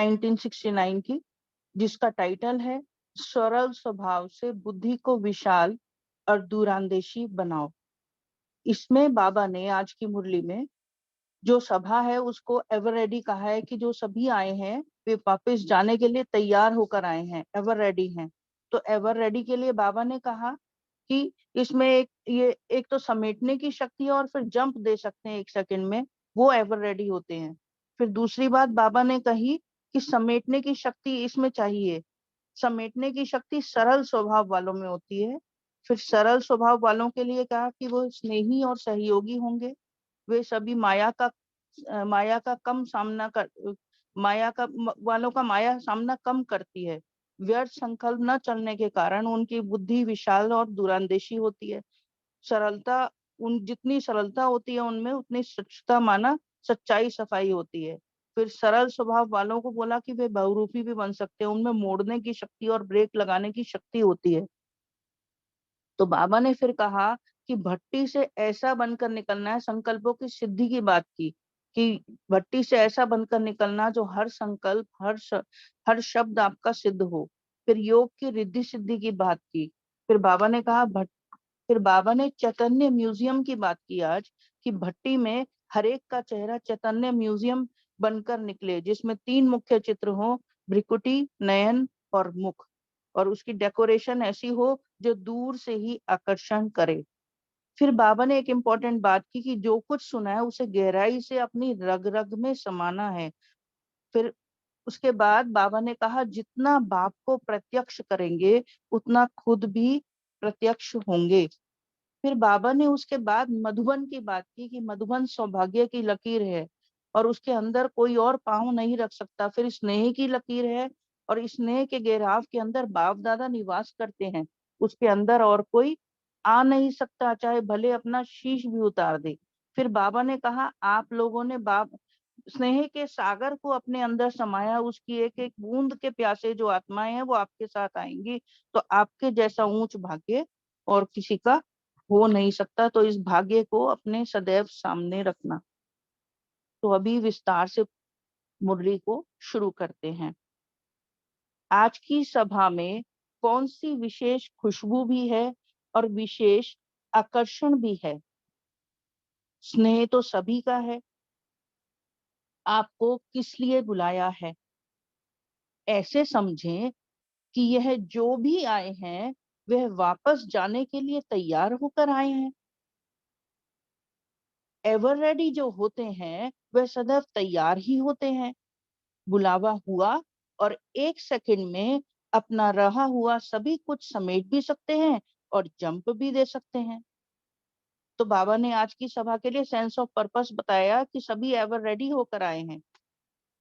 1969 की, जिसका टाइटल है सरल स्वभाव से बुद्धि को विशाल और दूरांदेशी बनाओ। इसमें बाबा ने आज की मुरली में जो सभा है उसको एवर रेडी कहा है, कि जो सभी आए हैं वे वापस जाने के लिए तैयार होकर आए हैं, एवर रेडी हैं। तो एवर रेडी के लिए बाबा ने कहा कि इसमें एक तो समेटने की शक्ति है और फिर जंप दे सकते हैं 1 सेकंड में, वो एवर रेडी होते हैं। फिर दूसरी बात बाबा ने कही कि समेटने की शक्ति इसमें चाहिए, समेटने की शक्ति सरल स्वभाव वालों में होती है। फिर सरल स्वभाव वालों के लिए कहा कि वो स्नेही और सहयोगी होंगे, वे सभी माया का कम सामना कर माया का वालों का माया सामना कम करती है। व्यर्थ संकल्प न चलने के कारण उनकी बुद्धि विशाल और दूरांदेशी होती है। सरलता, उन जितनी सरलता होती है उनमें उतनी स्वच्छता माना सच्चाई सफाई होती है। फिर सरल स्वभाव वालों को बोला कि वे बहुरूपी भी बन सकते हैं, उनमें मोड़ने की शक्ति और ब्रेक लगाने की शक्ति होती है। तो बाबा ने फिर कहा कि भट्टी से ऐसा बनकर निकलना है, संकल्पों की सिद्धि की बात की, कि भट्टी से ऐसा बनकर निकलना जो हर संकल्प हर शब्द आपका सिद्ध हो। फिर योग की रिद्धि सिद्धि की बात की। फिर बाबा ने कहा फिर बाबा ने चैतन्य म्यूजियम की बात की आज, कि भट्टी में हर एक का चेहरा चैतन्य म्यूजियम बनकर निकले, जिसमें 3 मुख्य चित्र हो, भ्रिकुटी, नयन और मुख, और उसकी डेकोरेशन ऐसी हो जो दूर से ही आकर्षण करे। फिर बाबा ने एक इम्पोर्टेंट बात की कि जो कुछ सुना है उसे गहराई से अपनी रग रग में समाना है। फिर उसके बाद बाबा ने कहा जितना बाप को प्रत्यक्ष करेंगे उतना खुद भी प्रत्यक्ष होंगे। फिर बाबा ने उसके बाद मधुबन की बात की कि मधुबन सौभाग्य की लकीर है और उसके अंदर कोई और पांव नहीं रख सकता। फिर स्नेह की लकीर है और स्नेह के घेराव के अंदर बाप दादा निवास करते हैं, उसके अंदर और कोई आ नहीं सकता, चाहे भले अपना शीश भी उतार दे। फिर बाबा ने कहा आप लोगों ने बाप स्नेह के सागर को अपने अंदर समाया, उसकी एक एक बूंद के प्यासे जो आत्माएं हैं वो आपके साथ आएंगी, तो आपके जैसा ऊंच भाग्य और किसी का हो नहीं सकता। तो इस भाग्य को अपने सदैव सामने रखना। तो अभी विस्तार से मुरली को शुरू करते हैं। आज की सभा में कौन सी विशेष खुशबू भी है और विशेष आकर्षण भी है। स्नेह तो सभी का है, आपको किस लिए बुलाया है ऐसे समझें कि यह जो भी आए हैं वह वापस जाने के लिए तैयार होकर आए हैं। एवर रेडी जो होते हैं वह सदैव तैयार ही होते हैं। बुलावा हुआ और 1 सेकंड में अपना रहा हुआ सभी कुछ समेट भी सकते हैं और जंप भी दे सकते हैं। तो बाबा ने आज की सभा के लिए सेंस ऑफ पर्पस बताया कि सभी एवर रेडी होकर आए हैं।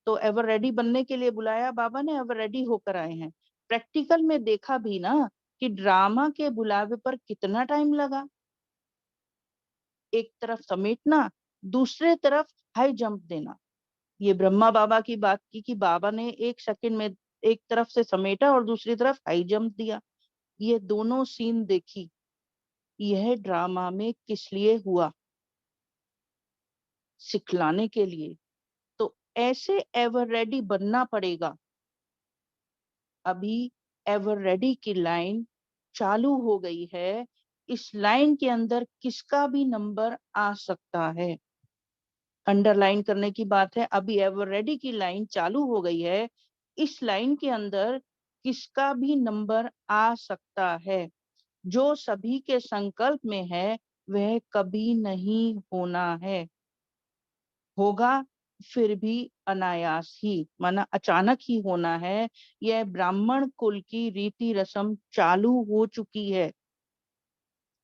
तो एवर रेडी बनने के लिए बुलाया बाबा ने, एवर रेडी होकर आए हैं। प्रैक्टिकल में देखा भी ना कि ड्रामा के बुलावे पर कितना टाइम लगा। एक तरफ समेटना, दूसरे तरफ हाई जंप देना। ये ब्रह्मा बाबा की बात की कि बाबा ने 1 सेकंड में एक तरफ से समेटा और दूसरी तरफ हाई जंप दिया। ये दोनों सीन देखी। यह ड्रामा में किस लिए हुआ, सिखलाने के लिए। तो ऐसे एवर रेडी बनना पड़ेगा। अभी एवर रेडी की लाइन चालू हो गई है। इस लाइन के अंदर किसका भी नंबर आ सकता है। अंडरलाइन करने की बात है, अभी एवर रेडी की लाइन चालू हो गई है। इस लाइन के अंदर किसका भी नंबर आ सकता है। जो सभी के संकल्प में है वह कभी नहीं होना है, होगा फिर भी अनायास ही, माना अचानक ही होना है। यह ब्राह्मण कुल की रीति रस्म चालू हो चुकी है।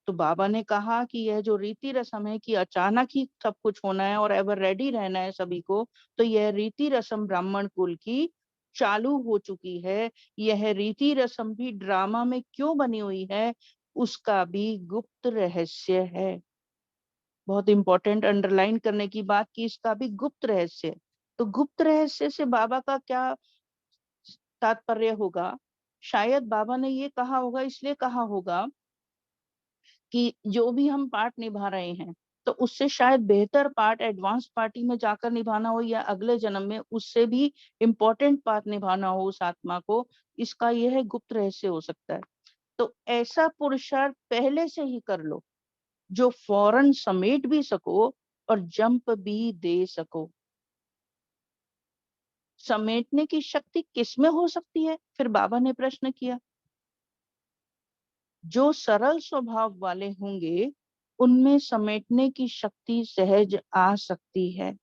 तो बाबा ने कहा कि यह जो रीति रस्म है कि अचानक ही सब कुछ होना है और एवर रेडी रहना है सभी को, तो यह रीति रस्म ब्राह्मण कुल की चालू हो चुकी है। यह रीति रस्म भी ड्रामा में क्यों बनी हुई है उसका भी गुप्त रहस्य है। बहुत इंपॉर्टेंट अंडरलाइन करने की बात की, इसका भी गुप्त रहस्य। तो गुप्त रहस्य से बाबा का क्या तात्पर्य होगा। शायद बाबा ने ये कहा होगा, इसलिए कहा होगा कि जो भी हम पार्ट निभा रहे हैं तो उससे शायद बेहतर पार्ट एडवांस पार्टी में जाकर निभाना हो, या अगले जन्म में उससे भी इम्पोर्टेंट पार्ट निभाना हो उस आत्मा को, इसका यह गुप्त रहस्य हो सकता है। तो ऐसा पुरुषार्थ पहले से ही कर लो जो फौरन समेट भी सको और जंप भी दे सको। समेटने की शक्ति किसमें हो सकती है? फिर बाबा ने प्रश्न किया। जो सरल स्वभाव वाले होंगे उनमें समेटने की शक्ति सहज आ सकती है।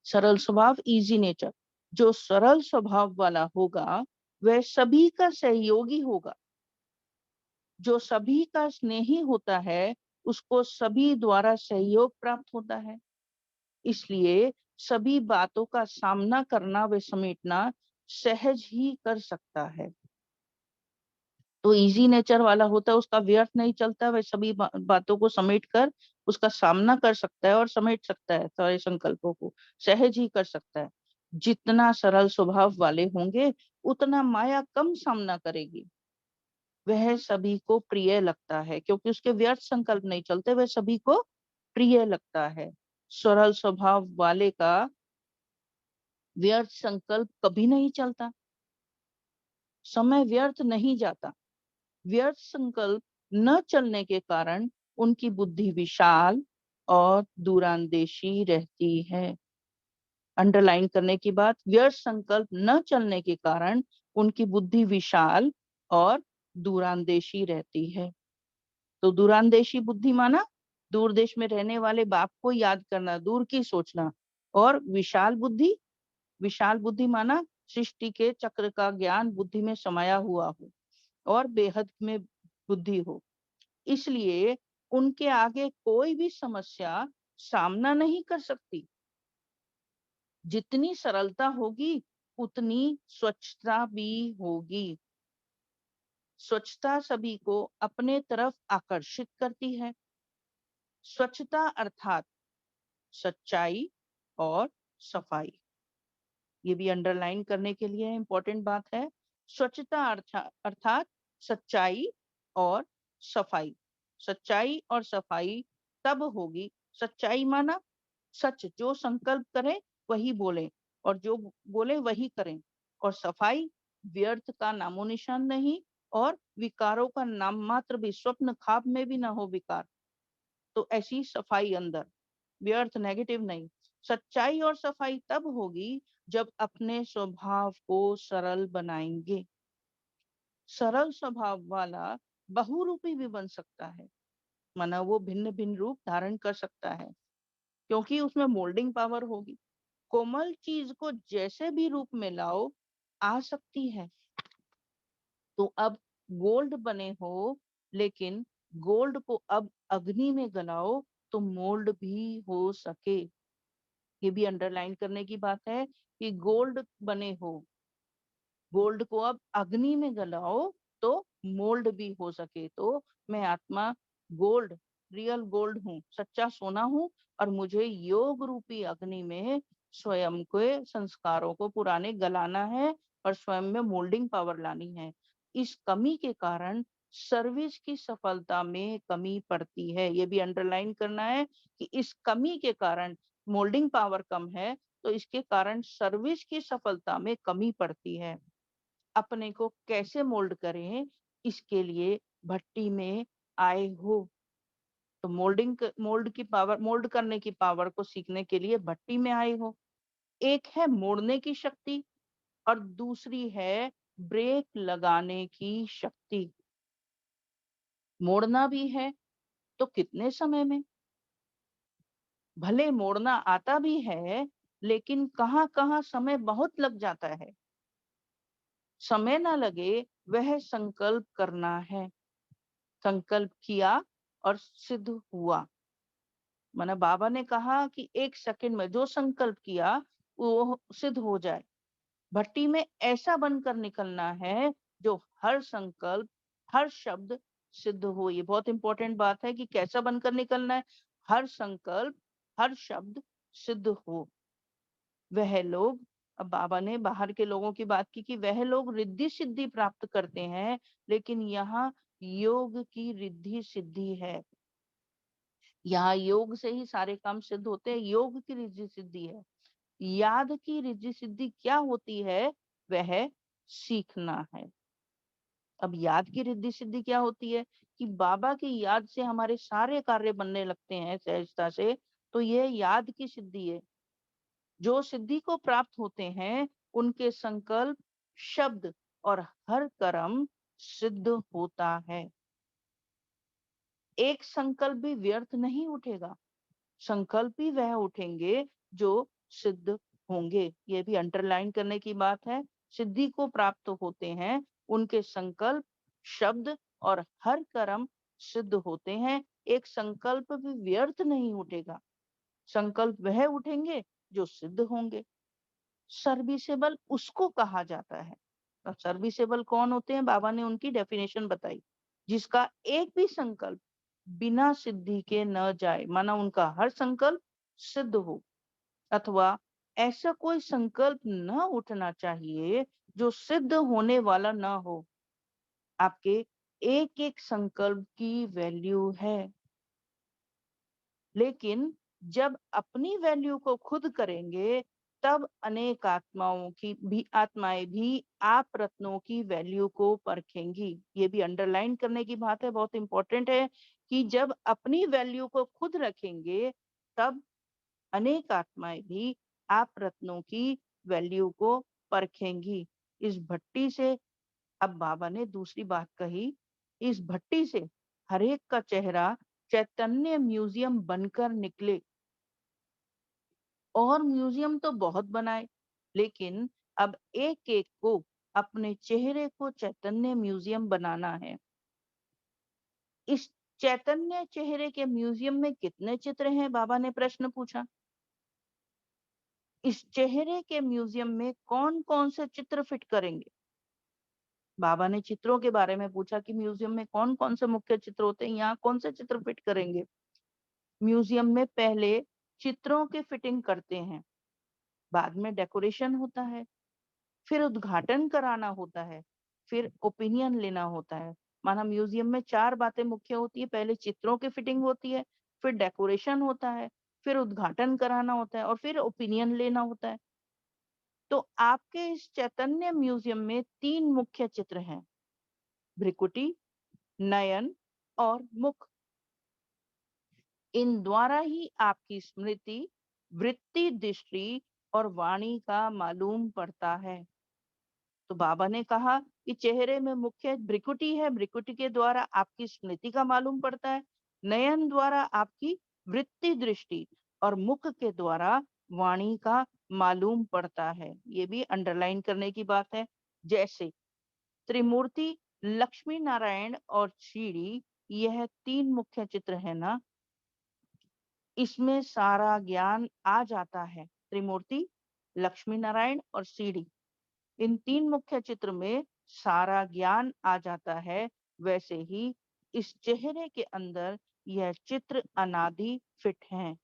सरल स्वभाव, इजी नेचर। जो सरल स्वभाव वाला होगा वह सभी का सहयोगी होगा। जो सभी का स्नेही होता है उसको सभी द्वारा सहयोग प्राप्त होता है। इसलिए सभी बातों का सामना करना व समेटना सहज ही कर सकता है। तो इजी नेचर वाला होता है, उसका व्यर्थ नहीं चलता, वह सभी बातों को समेट कर उसका सामना कर सकता है और समेट सकता है, सारे संकल्पों को सहज ही कर सकता है। जितना सरल स्वभाव वाले होंगे उतना माया कम सामना करेगी। वह सभी को प्रिय लगता है क्योंकि उसके व्यर्थ संकल्प नहीं चलते, वह सभी को प्रिय लगता है। सरल स्वभाव वाले का व्यर्थ संकल्प कभी नहीं चलता, समय व्यर्थ नहीं जाता। व्यर्थ संकल्प न चलने के कारण उनकी बुद्धि विशाल और दूरांदेशी रहती है। अंडरलाइन करने की बात, व्यर्थ संकल्प न चलने के कारण उनकी बुद्धि विशाल और दूरांदेशी रहती है। तो दूरांदेशी बुद्धि माना दूर देश में रहने वाले बाप को याद करना, दूर की सोचना। और विशाल बुद्धि माना सृष्टि के चक्र का ज्ञान बुद्धि में समाया हुआ हो और बेहद में बुद्धि हो। इसलिए उनके आगे कोई भी समस्या सामना नहीं कर सकती। जितनी सरलता होगी उतनी स्वच्छता भी होगी। स्वच्छता सभी को अपने तरफ आकर्षित करती है। स्वच्छता अर्थात सच्चाई और सफाई। ये भी अंडरलाइन करने के लिए इंपॉर्टेंट बात है। स्वच्छता अर्थात सच्चाई और सफाई। सच्चाई और सफाई तब होगी, सच्चाई माना सच, जो संकल्प करें वही बोलें और जो बोले वही करें। और सफाई, व्यर्थ का नामो निशान नहीं और विकारों का नाम मात्र भी, स्वप्न ख्वाब में भी ना हो विकार। तो ऐसी सफाई अंदर, व्यर्थ नेगेटिव नहीं। सच्चाई और सफाई तब होगी जब अपने स्वभाव को सरल बनाएंगे। सरल स्वभाव वाला बहुरूपी भी बन सकता है, माना वो भिन्न भिन्न रूप धारण कर सकता है क्योंकि उसमें मोल्डिंग पावर होगी। कोमल चीज को जैसे भी रूप में लाओ आ सकती है। तो अब गोल्ड बने हो, लेकिन गोल्ड को अब अग्नि में गलाओ तो मोल्ड भी हो सके। ये भी अंडरलाइन करने की बात है कि गोल्ड बने हो, गोल्ड को अब अग्नि में गलाओ तो मोल्ड भी हो सके। तो मैं आत्मा गोल्ड, रियल गोल्ड हूँ, सच्चा सोना हूँ और मुझे योग रूपी अग्नि में स्वयं के संस्कारों को पुराने गलाना है और स्वयं में मोल्डिंग पावर लानी है। इस कमी के कारण सर्विस की सफलता में कमी पड़ती है। ये भी अंडरलाइन करना है कि इस कमी के कारण मोल्डिंग पावर कम है तो इसके कारण सर्विस की सफलता में कमी पड़ती है। अपने को कैसे मोल्ड करें, इसके लिए भट्टी में आए हो। तो मोल्ड करने की पावर को सीखने के लिए भट्टी में आए हो। एक है मोड़ने की शक्ति और दूसरी है ब्रेक लगाने की शक्ति। मोड़ना भी है तो कितने समय में? भले मोड़ना आता भी है लेकिन कहाँ कहाँ समय बहुत लग जाता है। समय ना लगे वह संकल्प करना है। संकल्प किया और सिद्ध हुआ। माना बाबा ने कहा कि 1 सेकंड में जो संकल्प किया वो सिद्ध हो जाए। भट्टी में ऐसा बनकर निकलना है जो हर संकल्प, हर शब्द सिद्ध हो। ये बहुत इंपॉर्टेंट बात है कि कैसा बनकर निकलना है। हर संकल्प, हर शब्द सिद्ध हो। वह लोग, अब बाबा ने बाहर के लोगों की बात की कि वह लोग रिद्धि सिद्धि प्राप्त करते हैं, लेकिन यहाँ योग की रिद्धि सिद्धि है। यहाँ योग से ही सारे काम सिद्ध होते हैं। योग की रिद्धि सिद्धि है। याद की रिद्धि सिद्धि क्या होती है? वह सीखना है। अब याद की रिद्धि सिद्धि क्या होती है? कि बाबा की याद से हमारे सारे कार्य बनने लगते हैं सहजता से। तो यह याद की सिद्धि है। जो सिद्धि को प्राप्त होते हैं उनके संकल्प, शब्द और हर कर्म सिद्ध होता है। एक संकल्प भी व्यर्थ नहीं उठेगा। संकल्प ही वह उठेंगे जो सिद्ध होंगे। ये भी अंडरलाइन करने की बात है। सिद्धि को प्राप्त होते हैं उनके संकल्प, शब्द और हर कर्म सिद्ध होते हैं। एक संकल्प भी व्यर्थ नहीं उठेगा। संकल्प वह उठेंगे जो सिद्ध होंगे। सर्विसेबल उसको कहा जाता है। अब सर्विसेबल कौन होते हैं? बाबा ने उनकी डेफिनेशन बताई। जिसका एक भी संकल्प बिना सिद्धि के न जाए, माना उनका हर संकल्प सिद्ध हो, अथवा ऐसा कोई संकल्प न उठना चाहिए जो सिद्ध होने वाला न हो। आपके एक एक संकल्प की वैल्यू है। लेकिन जब अपनी वैल्यू को खुद करेंगे तब अनेक आत्माएं भी आप रत्नों की वैल्यू को परखेंगी। ये भी अंडरलाइन करने की बात है, बहुत इंपॉर्टेंट है कि जब अपनी वैल्यू को खुद रखेंगे तब अनेक आत्माएं भी आप रत्नों की वैल्यू को परखेंगी। इस भट्टी से, अब बाबा ने दूसरी बात कही, इस भट्टी से हरेक का चेहरा चैतन्य म्यूजियम बनकर निकले। और म्यूजियम तो बहुत बनाए, लेकिन अब एक एक को अपने चेहरे को चैतन्य म्यूजियम बनाना है। इस चैतन्य चेहरे के म्यूजियम में कितने चित्र हैं? बाबा ने प्रश्न पूछा। इस चेहरे के म्यूजियम में कौन कौन से चित्र फिट करेंगे? बाबा ने चित्रों के बारे में पूछा कि म्यूजियम में कौन कौन से मुख्य चित्र होते हैं, यहाँ कौन से चित्र फिट करेंगे? म्यूजियम में पहले चित्रों की फिटिंग करते हैं, बाद में डेकोरेशन होता है, फिर उद्घाटन कराना होता है, फिर ओपिनियन लेना होता है। माना म्यूजियम में 4 बातें मुख्य होती है। पहले चित्रों की फिटिंग होती है, फिर डेकोरेशन होता है, फिर उद्घाटन कराना होता है और फिर ओपिनियन लेना होता है। तो आपके इस चैतन्य म्यूजियम में 3 मुख्य चित्र हैं, भ्रिकुटी, नयन और मुख। इन द्वारा ही आपकी स्मृति, वृत्ति, दृष्टि और वाणी का मालूम पड़ता है। तो बाबा ने कहा कि चेहरे में मुख्य भ्रिकुटी है, भ्रिकुटी के द्वारा आपकी स्मृति का मालूम पड़ता है, नयन द्वारा आपकी वृत्ति दृष्टि और मुख के द्वारा वाणी का मालूम पड़ता है। ये भी अंडरलाइन करने की बात है। जैसे त्रिमूर्ति, लक्ष्मी नारायण और श्रीड़ी, यह 3 मुख्य चित्र है ना, इसमें सारा ज्ञान आ जाता है। त्रिमूर्ति, लक्ष्मी नारायण और श्रीड़ी, इन 3 मुख्य चित्र में सारा ज्ञान आ जाता है। वैसे ही इस चेहरे के अंदर यह चित्र अनादि फिट हैं।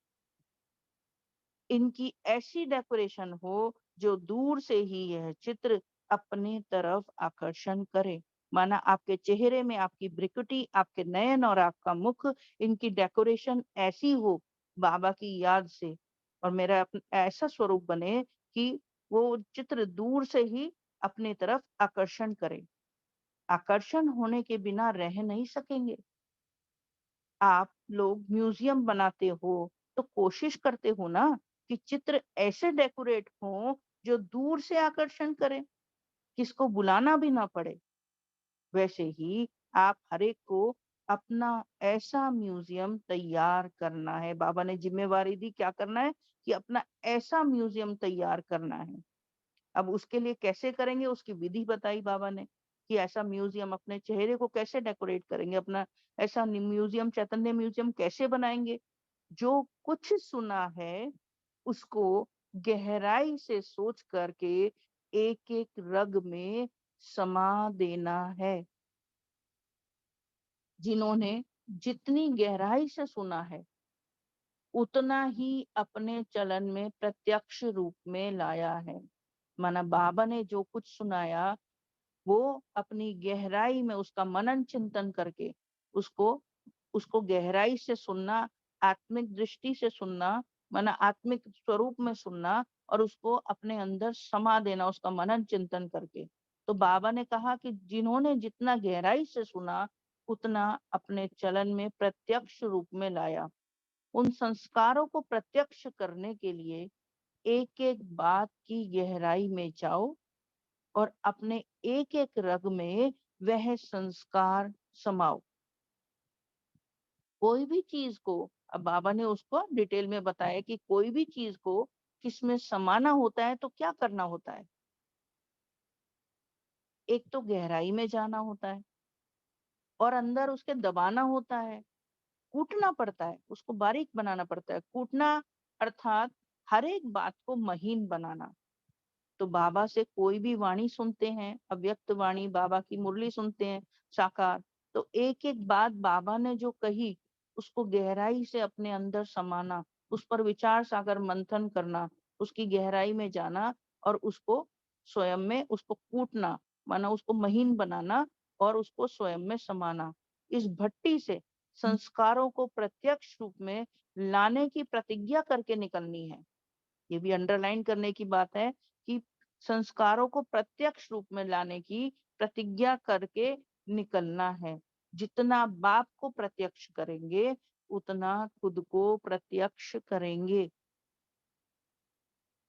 इनकी ऐसी डेकोरेशन हो जो दूर से ही यह चित्र अपने तरफ आकर्षण करे। माना आपके चेहरे में आपकी भ्रिकुटी, आपके नयन और आपका मुख, इनकी डेकोरेशन ऐसी हो बाबा की याद से, और मेरा ऐसा स्वरूप बने कि वो चित्र दूर से ही अपने तरफ आकर्षण करे। आकर्षण होने के बिना रह नहीं सकेंगे। आप लोग म्यूजियम बनाते हो तो कोशिश करते हो ना कि चित्र ऐसे डेकोरेट हो जो दूर से आकर्षण करे, किसको बुलाना भी ना पड़े। वैसे ही आप हरेक को अपना ऐसा म्यूजियम तैयार करना है। बाबा ने जिम्मेवारी दी, क्या करना है? कि अपना ऐसा म्यूजियम तैयार करना है। अब उसके लिए कैसे करेंगे, उसकी विधि बताई बाबा ने कि ऐसा म्यूजियम अपने चेहरे को कैसे डेकोरेट करेंगे, अपना ऐसा म्यूजियम, चैतन्य म्यूजियम कैसे बनाएंगे। जो कुछ सुना है उसको गहराई से सोच करके एक एक रग में समा देना है। जिन्होंने जितनी गहराई से सुना है उतना ही अपने चलन में प्रत्यक्ष रूप में लाया है। माना बाबा ने जो कुछ सुनाया वो अपनी गहराई में उसका मनन चिंतन करके उसको उसको गहराई से सुनना, आत्मिक दृष्टि से सुनना, माना आत्मिक स्वरूप में सुनना और उसको अपने अंदर समा देना, उसका मनन चिंतन करके। तो बाबा ने कहा कि जिन्होंने जितना गहराई से सुना उतना अपने चलन में प्रत्यक्ष रूप में लाया। उन संस्कारों को प्रत्यक्ष करने के लिए एक एक बात की गहराई में जाओ और अपने एक एक रग में वह संस्कार समाओ। कोई भी चीज को, अब बाबा ने उसको डिटेल में बताया कि कोई भी चीज को किसमें समाना होता है तो क्या करना होता है। एक तो गहराई में जाना होता है और अंदर उसके दबाना होता है, कूटना पड़ता है, उसको बारीक बनाना पड़ता है। कूटना अर्थात हर एक बात को महीन बनाना। तो बाबा से कोई भी वाणी सुनते हैं, अव्यक्त वाणी, बाबा की मुरली सुनते हैं साकार, तो एक एक बात बाबा ने जो कही उसको गहराई से अपने अंदर समाना, उस पर विचार सागर मंथन करना, उसकी गहराई में जाना और उसको स्वयं में उसको कूटना, माना उसको महीन बनाना और उसको स्वयं में समाना। इस भट्टी से संस्कारों को प्रत्यक्ष रूप में लाने की प्रतिज्ञा करके निकलनी है। ये भी अंडरलाइन करने की बात है कि संस्कारों को प्रत्यक्ष रूप में लाने की प्रतिज्ञा करके निकलना है। जितना बाप को प्रत्यक्ष करेंगे उतना खुद को प्रत्यक्ष करेंगे।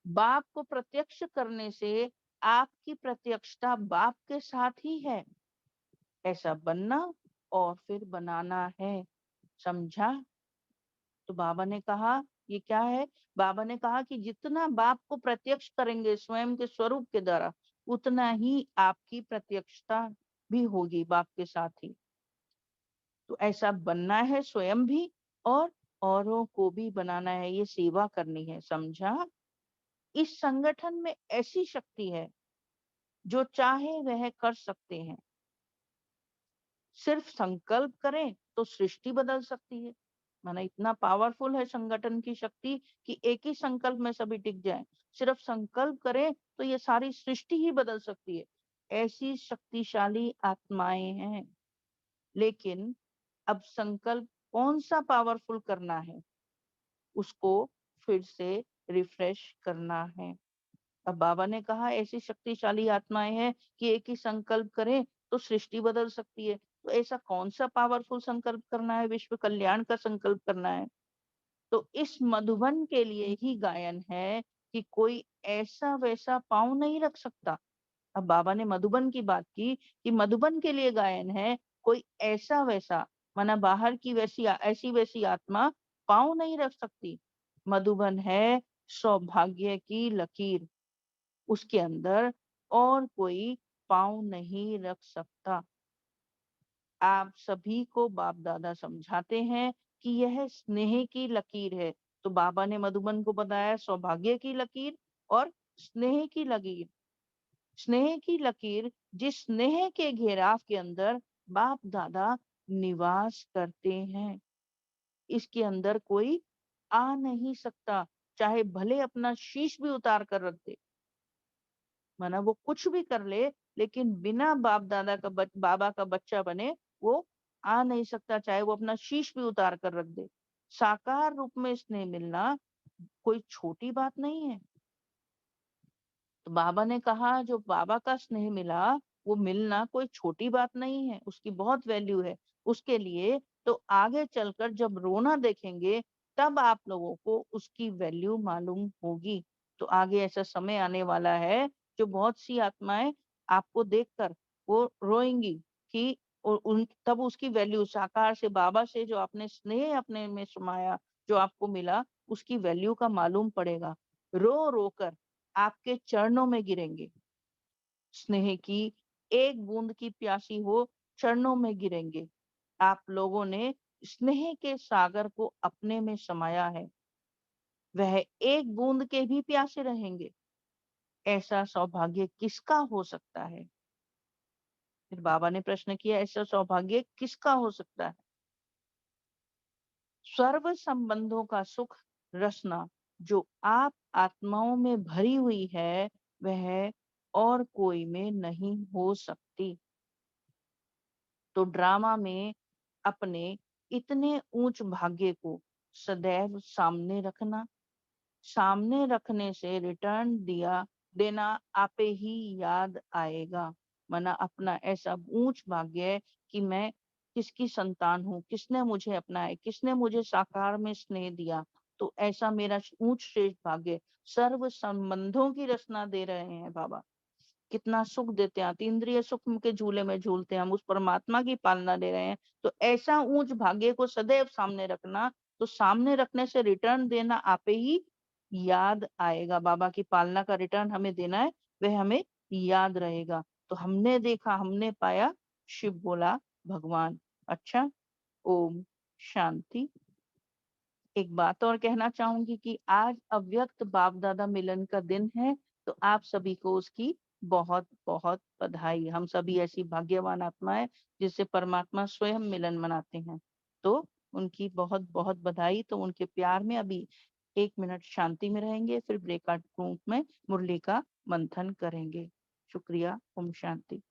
बाप को प्रत्यक्ष करने से आपकी प्रत्यक्षता बाप के साथ ही है। ऐसा बनना और फिर बनाना है, समझा। तो बाबा ने कहा ये क्या है। बाबा ने कहा कि जितना बाप को प्रत्यक्ष करेंगे स्वयं के स्वरूप के द्वारा उतना ही आपकी प्रत्यक्षता भी होगी बाप के साथ ही। तो ऐसा बनना है स्वयं भी और औरों को भी बनाना है, ये सेवा करनी है, समझा। इस संगठन में ऐसी शक्ति है जो चाहे वह कर सकते हैं। सिर्फ संकल्प करें तो सृष्टि बदल सकती है। माना इतना पावरफुल है संगठन की शक्ति कि एक ही संकल्प में सभी टिक जाए। सिर्फ संकल्प करें तो ये सारी सृष्टि ही बदल सकती है। ऐसी शक्तिशाली आत्माएं हैं। लेकिन अब संकल्प कौन सा पावरफुल करना है, उसको फिर से रिफ्रेश करना है। अब बाबा ने कहा ऐसी शक्तिशाली आत्माएं हैं कि एक ही संकल्प करें तो सृष्टि बदल सकती है। तो ऐसा कौन सा पावरफुल संकल्प करना है, विश्व कल्याण का संकल्प करना है। तो इस मधुबन के लिए ही गायन है कि कोई ऐसा वैसा पाँव नहीं रख सकता। अब बाबा ने मधुबन की बात की कि मधुबन के लिए गायन है, कोई ऐसा वैसा माना बाहर की वैसी ऐसी वैसी आत्मा पाँव नहीं रख सकती। मधुबन है सौभाग्य की लकीर, उसके अंदर और कोई पाँव नहीं रख सकता। आप सभी को बाप दादा समझाते हैं कि यह स्नेह की लकीर है। तो बाबा ने मधुबन को बताया सौभाग्य की लकीर और स्नेह की लकीर। स्नेह की लकीर जिस स्नेह के घेराव के अंदर बाप दादा निवास करते हैं, इसके अंदर कोई आ नहीं सकता, चाहे भले अपना शीश भी उतार कर रख दे। माना वो कुछ भी कर ले लेकिन बिना बाप दादा का बाबा का बच्चा बने वो आ नहीं सकता, चाहे वो अपना शीश भी उतार कर रख दे। साकार रूप में स्नेह मिलना कोई छोटी बात नहीं है। तो बाबा ने कहा जो बाबा का स्नेह मिला वो मिलना कोई छोटी बात नहीं है, उसकी बहुत वैल्यू है उसके लिए। तो आगे चलकर जब रोना देखेंगे तब आप लोगों को उसकी वैल्यू मालूम होगी। तो आगे ऐसा समय आने वाला है जो बहुत सी आत्माएं आपको देखकर वो रोएंगी कि उन तब उसकी वैल्यू साकार से बाबा से जो आपने स्नेह अपने में समाया जो आपको मिला उसकी वैल्यू का मालूम पड़ेगा। रो रो कर आपके चरणों में गिरेंगे। स्नेह की एक बूंद की प्यासी हो चरणों में गिरेंगे। आप लोगों ने स्नेह के सागर को अपने में समाया है, वह एक बूंद के भी प्यासे रहेंगे। ऐसा सौभाग्य किसका हो सकता है। फिर बाबा ने प्रश्न किया ऐसा सौभाग्य किसका हो सकता है। सर्व संबंधों का सुख रसना जो आप आत्माओं में भरी हुई है वह और कोई में नहीं हो सकती। तो ड्रामा में अपने इतने ऊंच भाग्य को सदैव सामने रखना। सामने रखने से रिटर्न देना आपे ही याद आएगा। माना अपना ऐसा ऊंच भाग्य है कि मैं किसकी संतान हूँ, किसने मुझे अपनाया, किसने मुझे साकार में स्नेह दिया। तो ऐसा मेरा ऊंच श्रेष्ठ भाग्य। सर्व संबंधों की रचना दे रहे हैं बाबा। कितना सुख देते हैं, इंद्रिय सुख के झूले में झूलते हैं, हम उस परमात्मा की पालना ले रहे हैं। तो ऐसा ऊंच भाग्य को सदैव सामने रखना। तो सामने रखने से रिटर्न देना आपे ही याद आएगा। बाबा की पालना का रिटर्न हमें देना है, वह हमें याद रहेगा। तो हमने देखा, हमने पाया, शिव बोला भगवान। अच्छा, ओम शांति। एक बात और कहना चाहूंगी कि आज अव्यक्त बाप दादा मिलन का दिन है। तो आप सभी को उसकी बहुत बहुत बधाई। हम सभी ऐसी भाग्यवान आत्माएं जिससे परमात्मा स्वयं मिलन मनाते हैं। तो उनकी बहुत बहुत बधाई। तो उनके प्यार में अभी 1 मिनट शांति में रहेंगे, फिर ब्रेकआउट रूम में मुरली का मंथन करेंगे। शुक्रिया। ओम शांति।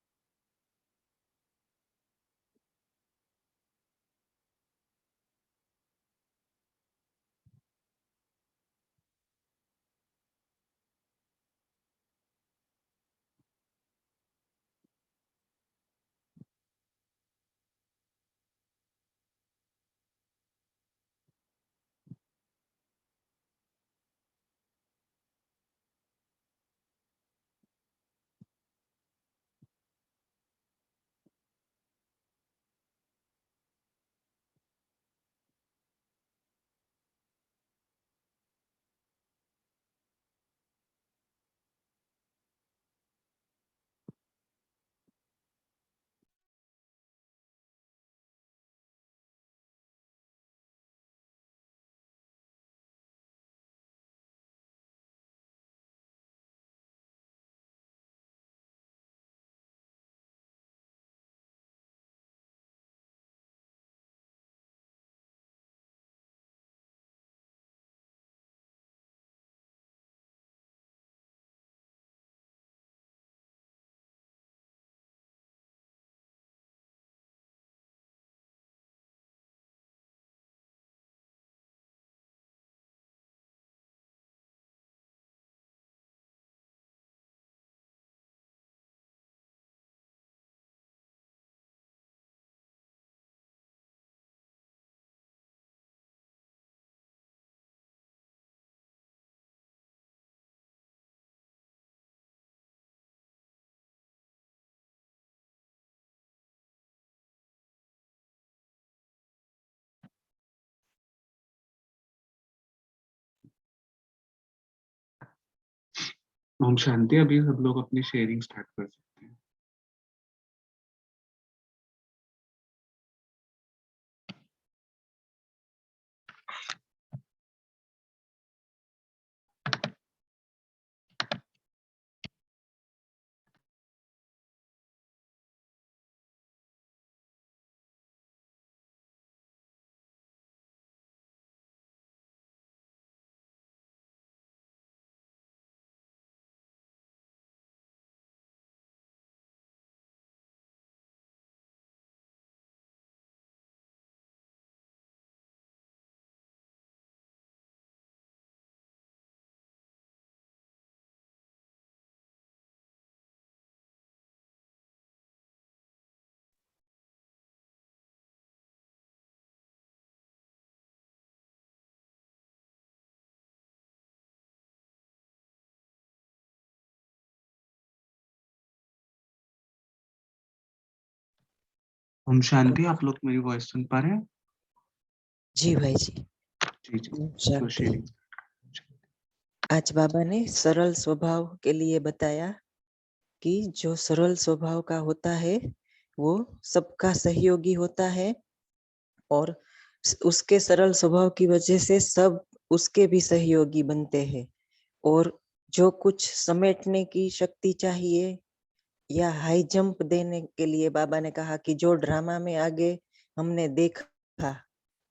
ओम शांति। अभी सब लोग अपनी शेयरिंग स्टार्ट कर सकते हैं। ओम शांति। आप लोग मेरी वॉइस सुन पा रहे हैं? जी भाई जी। जी जी। तो शांति। शेयरिंग। आज बाबा ने सरल स्वभाव के लिए बताया कि जो सरल स्वभाव का होता है वो सबका सहयोगी होता है और उसके सरल स्वभाव की वजह से सब उसके भी सहयोगी बनते हैं। और जो कुछ समेटने की शक्ति चाहिए या हाई जंप देने के लिए बाबा ने कहा कि जो ड्रामा में आगे हमने देखा,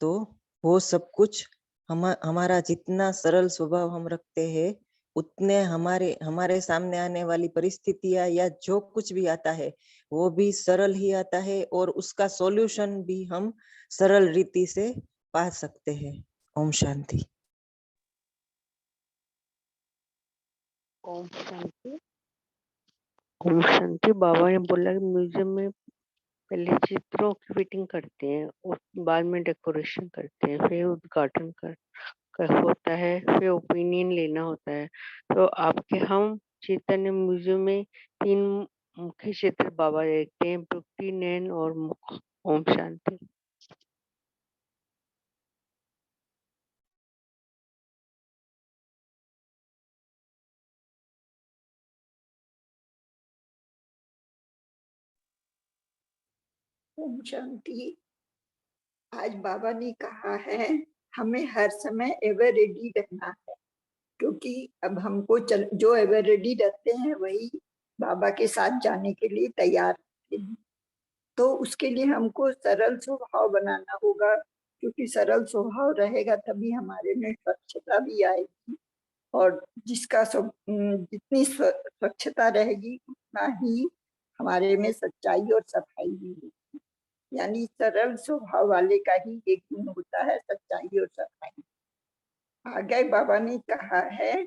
तो वो सब कुछ हमारा जितना सरल स्वभाव हम रखते हैं उतने हमारे सामने आने वाली परिस्थितियां या जो कुछ भी आता है वो भी सरल ही आता है और उसका सॉल्यूशन भी हम सरल रीति से पा सकते हैं। ओम शांति। ओम शांति। ओम शांति। बाबा ने बोला कि म्यूजियम में पहले चित्रों की फिटिंग करते हैं और बाद में डेकोरेशन करते हैं, फिर उद्घाटन कर होता है, फिर ओपिनियन लेना होता है। तो आपके हम चैतन्य म्यूजियम में 3 मुख्य चित्र बाबा देखते हैं, भक्ति, नैन और मुख। ओम शांति। ओम शांति। आज बाबा ने कहा है हमें हर समय एवर रेडी रहना है, क्योंकि अब हमको जो एवर रेडी रहते हैं वही बाबा के साथ जाने के लिए तैयार रहते हैं। तो उसके लिए हमको सरल स्वभाव बनाना होगा, क्योंकि सरल स्वभाव रहेगा तभी हमारे में स्वच्छता भी आएगी, और जितनी स्वच्छता रहेगी उतना ही हमारे में सच्चाई और सफाई भी होगी। यानी सरल स्वभाव वाले का ही एक गुण होता है सच्चाई और सफाई। आगे बाबा ने कहा है,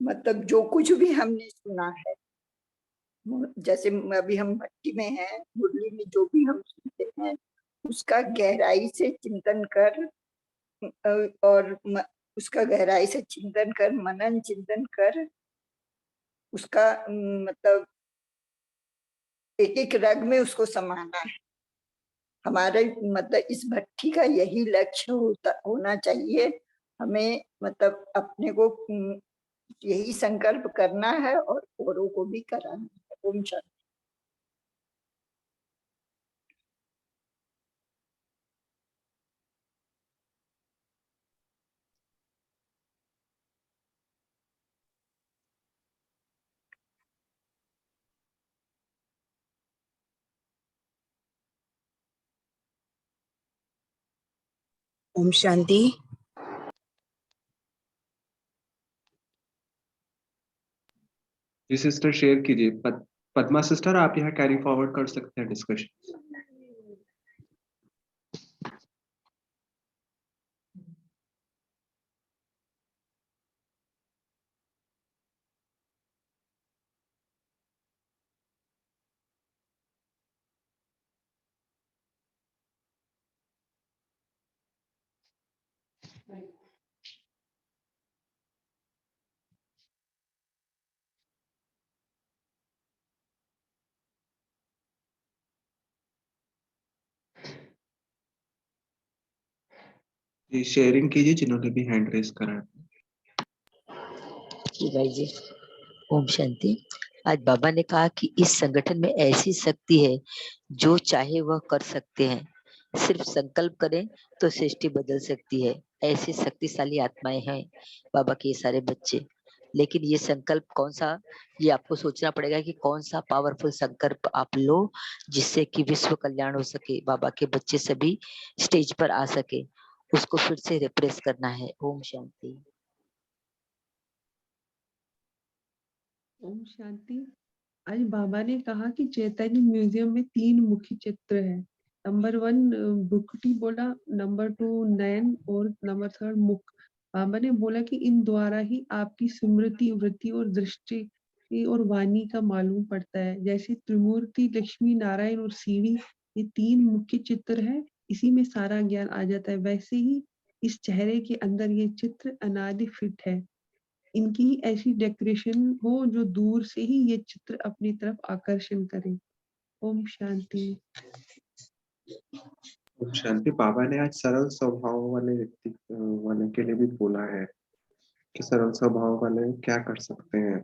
मतलब जो कुछ भी हमने सुना है, जैसे अभी हम भट्टी में हैं, मुरली में जो भी हम सुनते हैं उसका गहराई से चिंतन कर और उसका गहराई से चिंतन कर, मनन चिंतन कर, उसका मतलब एक एक रग में उसको समाना है। हमारे मतलब इस भट्टी का यही लक्ष्य होना चाहिए। हमें मतलब अपने को यही संकल्प करना है और औरों को भी कराना है। ओम शांति। ओम शांति। जी सिस्टर शेयर कीजिए। पद्मा सिस्टर आप यहाँ कैरी फॉरवर्ड कर सकते हैं डिस्कशन। जी शेयरिंग कीजिए जिन्होंने भी हैंड रेस करा है। जी भाई जी। ओम शांति। आज बाबा ने कहा कि इस संगठन में ऐसी शक्ति है जो चाहे वह कर सकते हैं, सिर्फ संकल्प करें तो सृष्टि बदल सकती है। ऐसी शक्तिशाली आत्माएं हैं बाबा के ये सारे बच्चे। लेकिन ये संकल्प कौन सा, ये आपको सोचना पड़ेगा कि कौन सा पावरफुल संकल्प आप लो जिससे कि विश्व कल्याण हो सके, बाबा के बच्चे सभी स्टेज पर आ सके, उसको फिर से रिप्रेस करना है। ओम शांति। ओम शांति। आज बाबा ने कहा कि चैतन्य म्यूजियम में 3 मुख्य चित्र हैं। नंबर 1 भुक्ति बोला, नंबर 2 नयन और नंबर 3 मुख। बाबा ने बोला कि इन द्वारा ही आपकी स्मृति, वृत्ति और दृष्टि और वाणी का मालूम पड़ता है। जैसे त्रिमूर्ति, लक्ष्मी नारायण और सीढ़ी, ये 3 मुख्य चित्र है, इसी में सारा ज्ञान आ जाता है। वैसे ही इस चेहरे के अंदर ये चित्र अनादि फिट है। इनकी ऐसी डेकोरेशन हो जो दूर से ही ये चित्र अपनी तरफ आकर्षण करे। ओम शांति। ओम शांति। बाबा ने आज सरल स्वभाव वाले व्यक्ति वाले के लिए भी बोला है कि सरल स्वभाव वाले क्या कर सकते हैं।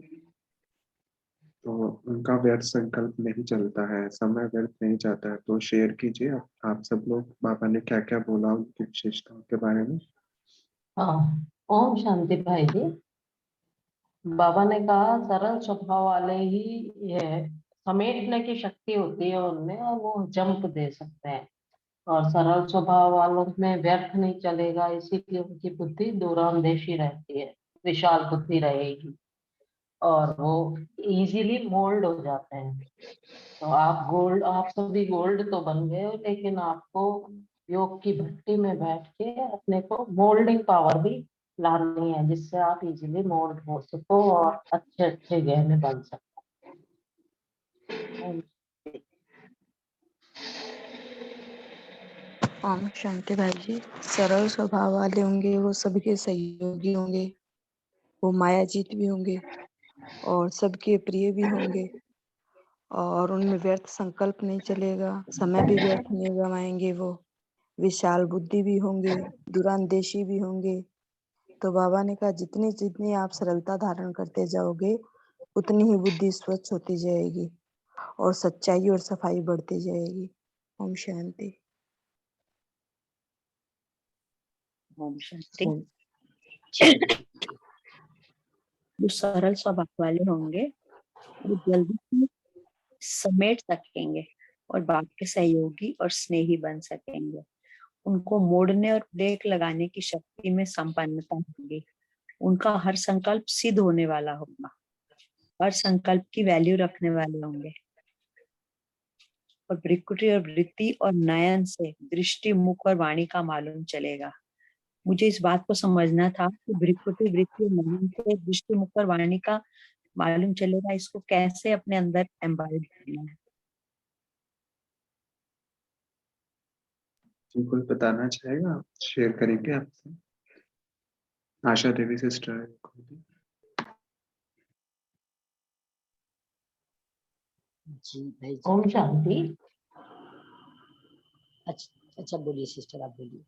तो उनका व्यर्थ संकल्प नहीं चलता है, समय व्यर्थ नहीं जाता है। तो शेयर कीजिए आप सब लोग, बाबा ने क्या क्या बोला उनकी विशेषताओं के बारे में। हाँ, ओम शांति भाई जी। बाबा ने कहा सरल स्वभाव वाले ही ये समेटने की शक्ति होती है उनमें, और वो जंप दे सकते हैं। और सरल स्वभाव वालों में व्यर्थ नहीं चलेगा, इसीलिए उनकी बुद्धि दूरंदेशी रहती है, विशाल बुद्धि रहेगी, और वो इजीली मोल्ड हो जाते हैं। तो आप सभी गोल्ड तो बन गए हो, लेकिन आपको योग की भट्टी में बैठ के अपने को मोल्डिंग पावर भी लानी है, जिससे आप इजीली मोल्ड हो सको और अच्छे अच्छे गहने बन सको। ओम शांति भाई जी। सरल स्वभाव वाले होंगे, वो सबके सहयोगी होंगे, वो मायाजीत भी होंगे और सबके प्रिय भी होंगे, और उनमें व्यर्थ संकल्प नहीं चलेगा, समय भी व्यर्थ नहीं गवाएंगे। वो विशाल बुद्धि भी होंगे, दूरांदेशी भी होंगे। तो बाबा ने कहा जितनी जितनी आप सरलता धारण करते जाओगे उतनी ही बुद्धि स्वच्छ होती जाएगी और सच्चाई और सफाई बढ़ती जाएगी। ओम शांति। ओम शांति। जो सरल स्वभाव वाले होंगे वो जल्दी ही समेट सकेंगे और बाप के सहयोगी और स्नेही बन सकेंगे। उनको मोड़ने और ब्रेक लगाने की शक्ति में संपन्नता होगी। उनका हर संकल्प सिद्ध होने वाला होगा, हर संकल्प की वैल्यू रखने वाले होंगे। और भ्रिकुटी और वृत्ति और नयन से दृष्टि, मुख और वाणी का मालूम चलेगा। मुझे इस बात को समझना था कि भ्रिकुटी, वृत्ति और नयन से दृष्टि, मुख और वाणी का मालूम चलेगा। इसको कैसे अपने अंदर एम्बाइड करना है? कोई बताना चाहेगा? शेयर करेंगे आपसे। आशा देवी सिस्टर। जी भाई जी। ओम शांति। अच्छा बोलिए सिस्टर, आप बोलिए।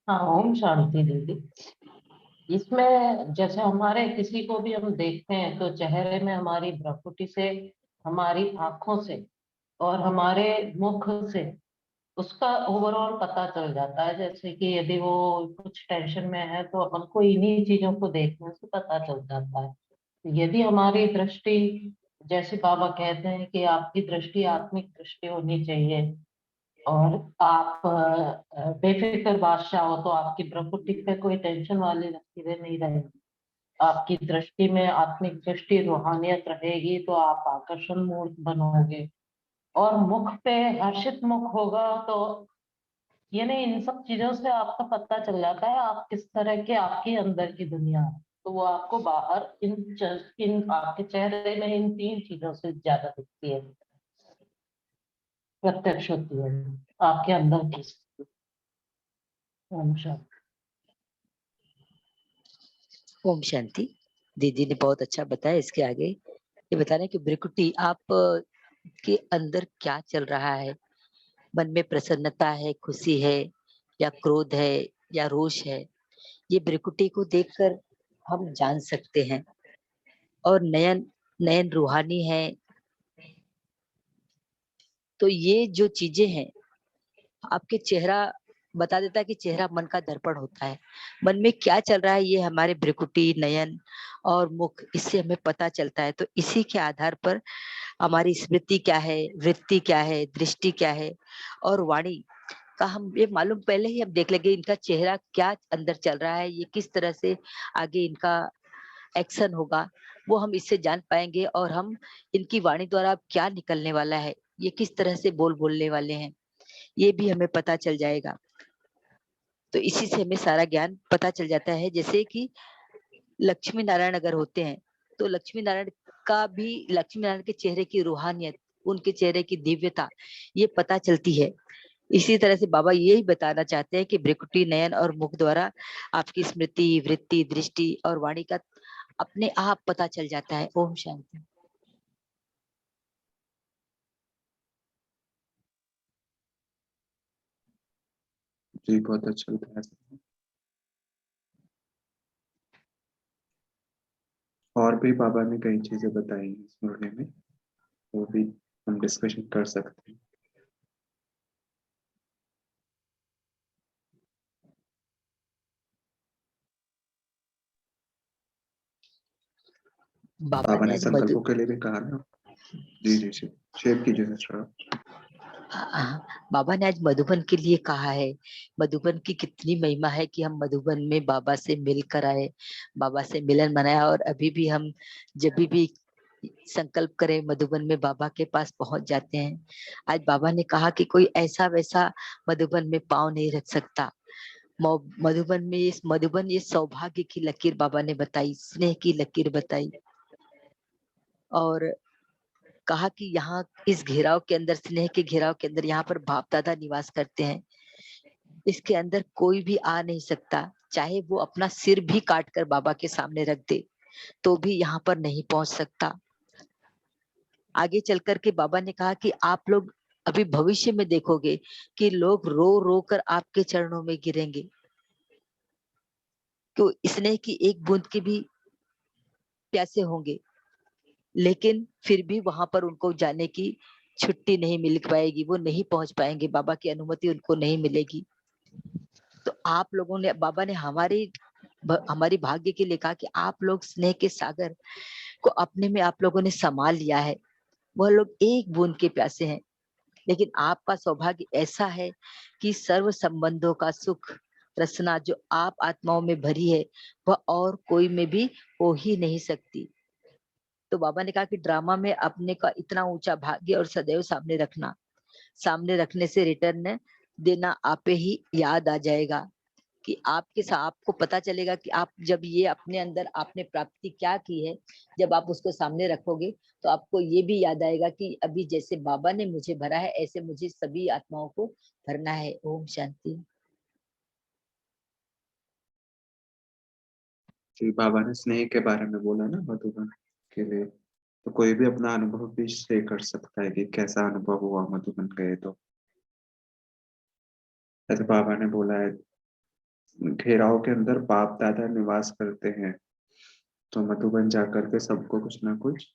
हाँ, ओम शांति दीदी। इसमें जैसे हमारे किसी को भी हम देखते हैं तो चेहरे में हमारी भ्रुकुटी से, हमारी आंखों से और हमारे मुख से उसका ओवरऑल पता चल जाता है। जैसे कि यदि वो कुछ टेंशन में है तो हमको इन्हीं चीजों को देखने से पता चल जाता है। यदि हमारी दृष्टि, जैसे बाबा कहते हैं कि आपकी दृष्टि आत्मिक दृष्टि होनी चाहिए और आप बेफिक्र बादशाह हो, तो आपकी भ्रुकुटी पे कोई टेंशन वाली लकीरें नहीं रहेगी। आपकी दृष्टि में आत्मिक दृष्टि, रूहानियत रहेगी तो आप आकर्षण मूर्त बनोगे। और मुख पे हर्षित मुख होगा तो यानी इन सब चीजों से आपको पता चल जाता है आप किस तरह के, आपकी अंदर की दुनिया है। तो वो आपको बाहर इन आपके चेहरे में इन तीन चीजों से ज्यादा दिखती है, प्रत्यक्ष होती है आपके अंदर की स्थिति। ओम शांति। ओम शांति। दीदी ने बहुत अच्छा बताया। इसके आगे ये बताना कि भ्रिकुटी आप के अंदर क्या चल रहा है। मन में प्रसन्नता है, खुशी है, या क्रोध है, या रोष है, ये भ्रिकुटी को देखकर हम जान सकते हैं। और नयन नयन रूहानी है। तो ये जो चीजें हैं, आपके चेहरा बता देता है कि चेहरा मन का दर्पण होता है। मन में क्या चल रहा है ये हमारे भ्रिकुटी, नयन और मुख, इससे हमें पता चलता है। तो इसी के आधार पर हमारी स्मृति क्या है, वृत्ति क्या है, दृष्टि क्या है और वाणी का हम ये मालूम पहले ही हम देख लेंगे। इनका चेहरा क्या अंदर चल रहा है, ये किस तरह से आगे इनका एक्शन होगा, वो हम इससे जान पाएंगे। और हम इनकी वाणी द्वारा अब क्या निकलने वाला है, ये किस तरह से बोलने वाले हैं, ये भी हमें पता चल जाएगा। तो इसी से हमें सारा ज्ञान पता चल जाता है। जैसे कि लक्ष्मी नारायण अगर होते हैं तो लक्ष्मी नारायण का भी, लक्ष्मी नारायण के चेहरे की रूहानियत, उनके चेहरे की दिव्यता ये पता चलती है। इसी तरह से बाबा यही बताना चाहते हैं कि भ्रिकुटी, नयन और मुख द्वारा आपकी स्मृति, वृत्ति, दृष्टि और वाणी का अपने आप पता चल जाता है। ओम शांति। जी बहुत अच्छा बताया। और भी बाबा ने कई चीजें बताई इस मुरली में, वो भी हम डिस्कशन कर सकते हैं। बाबा ने संकल्पों के लिए भी कहा ना। जी जी जी, शेयर कीजिए सिस्टर। बाबा ने आज मधुबन के लिए कहा है। मधुबन की कितनी महिमा है कि हम मधुबन में बाबा से मिलकर आए, बाबा से मिलन मनाया। और अभी भी हम जब भी संकल्प करें, मधुबन में बाबा के पास पहुंच जाते हैं। आज बाबा ने कहा कि कोई ऐसा वैसा मधुबन में पाँव नहीं रख सकता। मधुबन ये सौभाग्य की लकीर बाबा ने बताई, स्नेह की लकीर बताई, और कहा कि यहाँ इस घेराव के अंदर, स्नेह के घेराव के अंदर, यहाँ पर बाप दादा निवास करते हैं। इसके अंदर कोई भी आ नहीं सकता, चाहे वो अपना सिर भी काट कर बाबा के सामने रख दे तो भी यहाँ पर नहीं पहुंच सकता। आगे चल कर के बाबा ने कहा कि आप लोग अभी भविष्य में देखोगे कि लोग रो रो कर आपके चरणों में गिरेंगे, तो स्नेह की एक बूंद के भी प्यासे होंगे, लेकिन फिर भी वहां पर उनको जाने की छुट्टी नहीं मिल पाएगी, वो नहीं पहुंच पाएंगे, बाबा की अनुमति उनको नहीं मिलेगी। तो आप लोगों ने, बाबा ने हमारी भाग्य के लिए कहा कि आप लोग स्नेह के सागर को अपने में आप लोगों ने संभाल लिया है। वह लोग एक बूंद के प्यासे हैं, लेकिन आपका सौभाग्य ऐसा है कि सर्व संबंधों का सुख रसना जो आप आत्माओं में भरी है वह और कोई में भी हो ही नहीं सकती। तो बाबा ने कहा कि ड्रामा में अपने का इतना ऊंचा भाग्य और सदैव सामने रखने से रिटर्न देना आपे ही याद आ जाएगा कि आपको पता चलेगा कि आप जब ये अपने अंदर आपने प्राप्ति क्या की है, जब आप उसको सामने रखोगे तो आपको ये भी याद आएगा कि अभी जैसे बाबा ने मुझे भरा है ऐसे मुझे सभी आत्माओं को भरना है। ओम शांति। जी, बाबा ने स्नेह के बारे में बोला ना मधुबन के लिए, तो कोई भी अपना अनुभव भी शेयर कर सकता है कि कैसा अनुभव हुआ मधुबन गए तो। जैसे बाबा ने बोला है घेराव के अंदर बाप दादा निवास करते हैं, तो मधुबन जाकर के सबको कुछ ना कुछ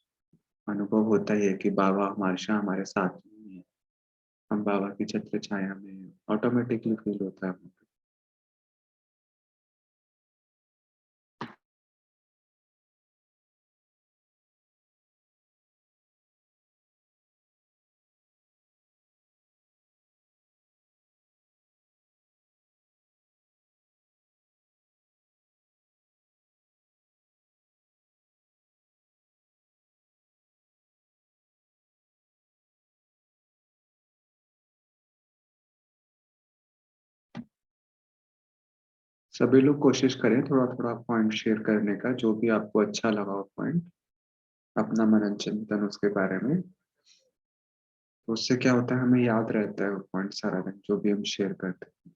अनुभव होता ही है कि बाबा हमारे साथ में है, हम बाबा की छत्र छाया में, ऑटोमेटिकली फील होता है। सभी लोग कोशिश करें थोड़ा थोड़ा पॉइंट शेयर करने का, जो भी आपको अच्छा लगा हो पॉइंट, अपना मनन चिंतन उसके बारे में। तो उससे क्या होता है, हमें याद रहता है वो पॉइंट सारा दिन जो भी हम शेयर करते हैं।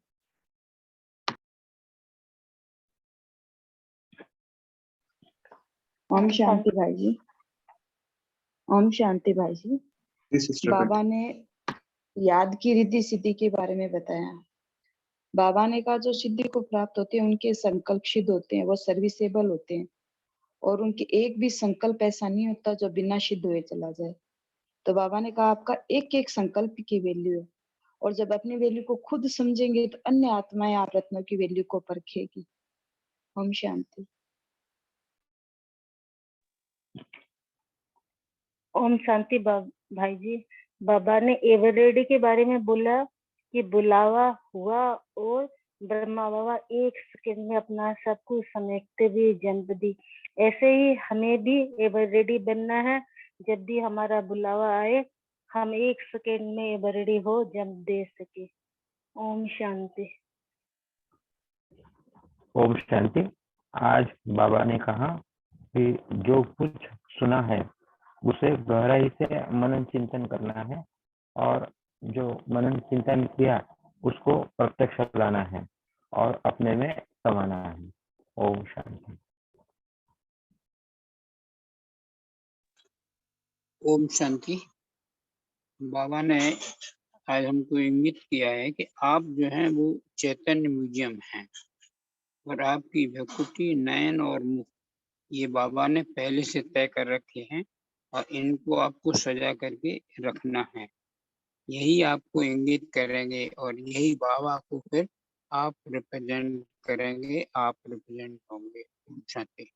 ओम शांति भाई जी। ओम शांति भाई जी। बाबा ने याद की रिद्धि सिद्धि के बारे में बताया। बाबा ने कहा जो सिद्धि को प्राप्त होते हैं उनके संकल्प सिद्ध होते हैं, वो सर्विसेबल होते हैं, और उनके एक भी संकल्प ऐसा नहीं होता जो बिना सिद्ध हुए चला जाए। तो बाबा ने कहा आपका एक एक संकल्प की वैल्यू है, और जब अपनी वैल्यू को खुद समझेंगे तो अन्य आत्माएं आप रत्नों की वैल्यू को परखेगी। ओम शांति। ओम शांति भाई जी। बाबा ने एवरेडी के बारे में बोला कि बुलावा हुआ और ब्रह्मा बाबा एक सेकंड में अपना सब कुछ समेटते हुए जन्म दी। ऐसे ही हमें भी एवरेडी बनना है। जब भी हमारा बुलावा आए हम एक सेकंड में एवरेडी हो जन्म दे सके। ओम शांति। ओम शांति। आज बाबा ने कहा कि जो कुछ सुना है उसे गहराई से मनन चिंतन करना है, और जो मनन चिंतन किया उसको प्रत्यक्ष लाना है और अपने में समाना है। ओम शांति। ओम शांति। बाबा ने आज हमको इंगित किया है कि आप जो हैं वो चैतन्य म्यूजियम हैं, और आपकी भ्रकुटी, नयन और मुख ये बाबा ने पहले से तय कर रखे हैं, और इनको आपको सजा करके रखना है। यही आपको इंगित करेंगे और यही बाबा को फिर आप रिप्रेजेंट करेंगे, आप रिप्रेजेंट होंगे। ओम शांति।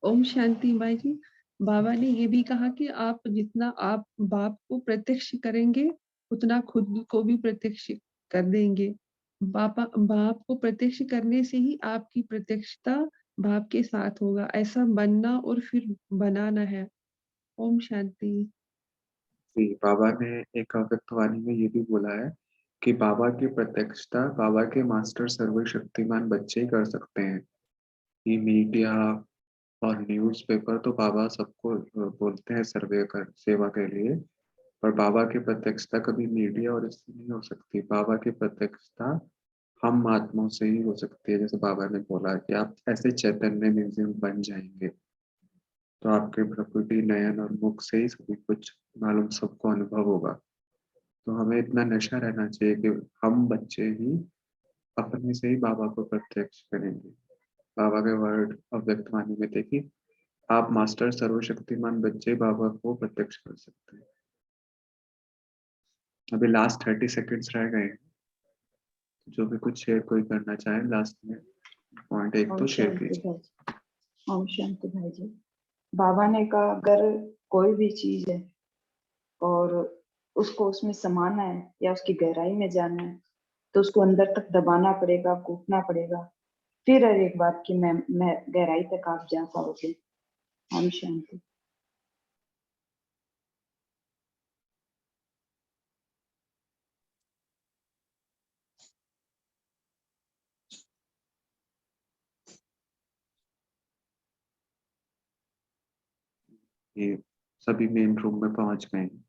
ओम शांति भाई जी। बाबा ने ये भी कहा कि आप जितना आप बाप को प्रत्यक्ष करेंगे उतना खुद को भी प्रत्यक्ष कर देंगे। बाप को प्रत्यक्ष करने से ही आपकी प्रत्यक्षता भाव के साथ होगा, ऐसा बनना और फिर बनाना है। ओम शांति। जी, बाबा ने एक अव्यक्तवाणी में ये भी बोला है कि बाबा की प्रत्यक्षता बाबा के मास्टर सर्वशक्तिमान बच्चे ही कर सकते हैं। ये मीडिया और न्यूज़पेपर तो बाबा सबको बोलते हैं सर्वे कर सेवा के लिए, पर बाबा की प्रत्यक्षता कभी मीडिया और इससे नहीं हो सकती। बाबा की प्रत्यक्षता हम आत्माओं से ही हो सकती है। जैसे बाबा ने बोला कि आप ऐसे चैतन्य म्यूजियम बन जाएंगे, तो आपके प्रकृति नयन और मुख से ही सभी कुछ मालूम सबको अनुभव होगा। तो हमें इतना नशा रहना चाहिए कि हम बच्चे ही अपने से ही बाबा को प्रत्यक्ष करेंगे। बाबा के वर्ड अव्यक्तवाणी में थे कि आप मास्टर सर्वशक्तिमान बच्चे बाबा को प्रत्यक्ष कर सकते हैं। अभी लास्ट 30 सेकेंड्स रह गए हैं, जो भी कुछ शेयर कोई करना चाहे लास्ट में पॉइंट एक तो शेयर कीजिए। ओम शांति भाई जी। बाबा ने कहा अगर कोई भी चीज है और उसको उसमें समाना है या उसकी गहराई में जाना है तो उसको अंदर तक दबाना पड़ेगा, कूटना पड़ेगा, फिर हर एक बात की मैं गहराई तक आप जा पाओगे। ओम शांति। ये सभी मेन रूम में पहुंच गए हैं।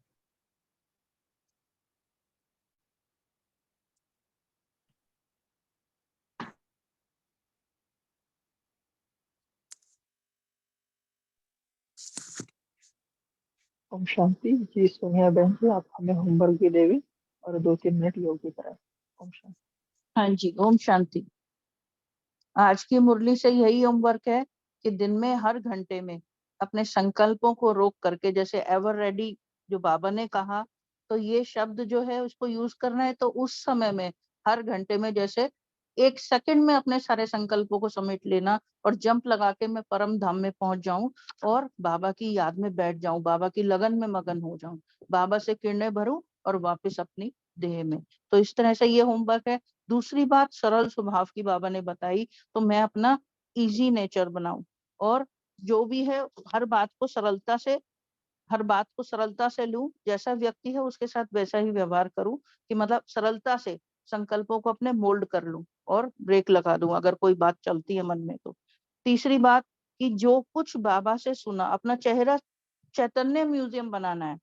ओम शांति जी। सोनिया बहन जी, आप हमें होमवर्क भी देवी और 2-3 मिनट योग भी कराए। ओम शांति। हाँ जी, ओम शांति। आज की मुरली से यही होमवर्क है कि दिन में हर घंटे में अपने संकल्पों को रोक करके, जैसे एवर रेडी जो बाबा ने कहा, तो ये शब्द जो है उसको यूज करना है। तो उस समय में हर घंटे में जैसे 1 सेकंड में अपने सारे संकल्पों को समेट लेना और जंप लगा के मैं परम धाम में पहुंच जाऊं और बाबा की याद में बैठ जाऊं, बाबा की लगन में मगन हो जाऊं, बाबा से किरणें भरूं और वापस अपनी देह में। तो इस तरह से ये होमवर्क है। दूसरी बात सरल स्वभाव की बाबा ने बताई, तो मैं अपना इजी नेचर बनाऊं और जो भी है हर बात को सरलता से लूं। जैसा व्यक्ति है उसके साथ वैसा ही व्यवहार करूं, कि मतलब सरलता से संकल्पों को अपने मोल्ड कर लूं और ब्रेक लगा दूं अगर कोई बात चलती है मन में। तो तीसरी बात कि जो कुछ बाबा से सुना, अपना चेहरा चैतन्य म्यूजियम बनाना है,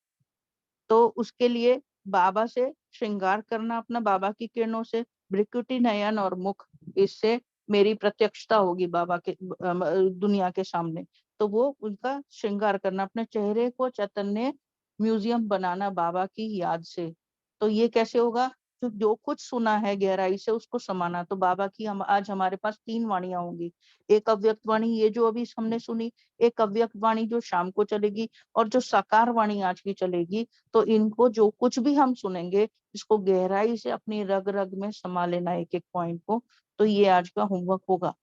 तो उसके लिए बाबा से श्रृंगार करना, अपना बाबा की किरणों से, भ्रिकुटी नयन और मुख, इससे मेरी प्रत्यक्षता होगी बाबा के दुनिया के सामने। तो वो उनका श्रृंगार करना, अपने चेहरे को चैतन्य म्यूजियम बनाना बाबा की याद से। तो ये कैसे होगा? तो जो कुछ सुना है गहराई से उसको समाना। तो बाबा की आज हमारे पास 3 वाणियां होंगी। एक अव्यक्त वाणी ये जो अभी हमने सुनी, एक अव्यक्त वाणी जो शाम को चलेगी, और जो साकार वाणी आज की चलेगी। तो इनको जो कुछ भी हम सुनेंगे, इसको गहराई से अपनी रग रग में समा लेना, एक एक पॉइंट को। तो ये आज का होमवर्क होगा।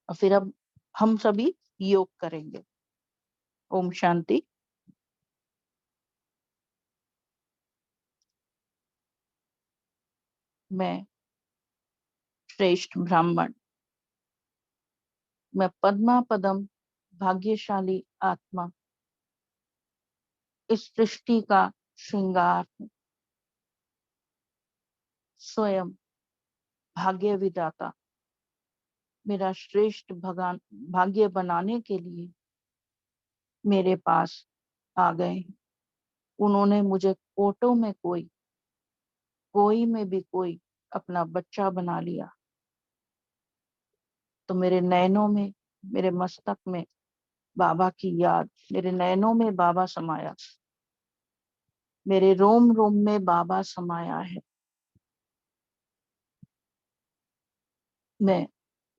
और फिर अब हम सभी योग करेंगे। ओम शांति। मैं श्रेष्ठ ब्राह्मण, मैं पद्मा पदम भाग्यशाली आत्मा, इस सृष्टि का श्रृंगार हूं, स्वयं भाग्य विदाता मेरा श्रेष्ठ भगवान भाग्य बनाने के लिए मेरे पास आ गए। उन्होंने मुझे कोटों में कोई में भी कोई अपना बच्चा बना लिया। तो मेरे नयनों में, मेरे मस्तक में बाबा की याद, मेरे नयनों में बाबा समाया, मेरे रोम रोम में बाबा समाया है। मैं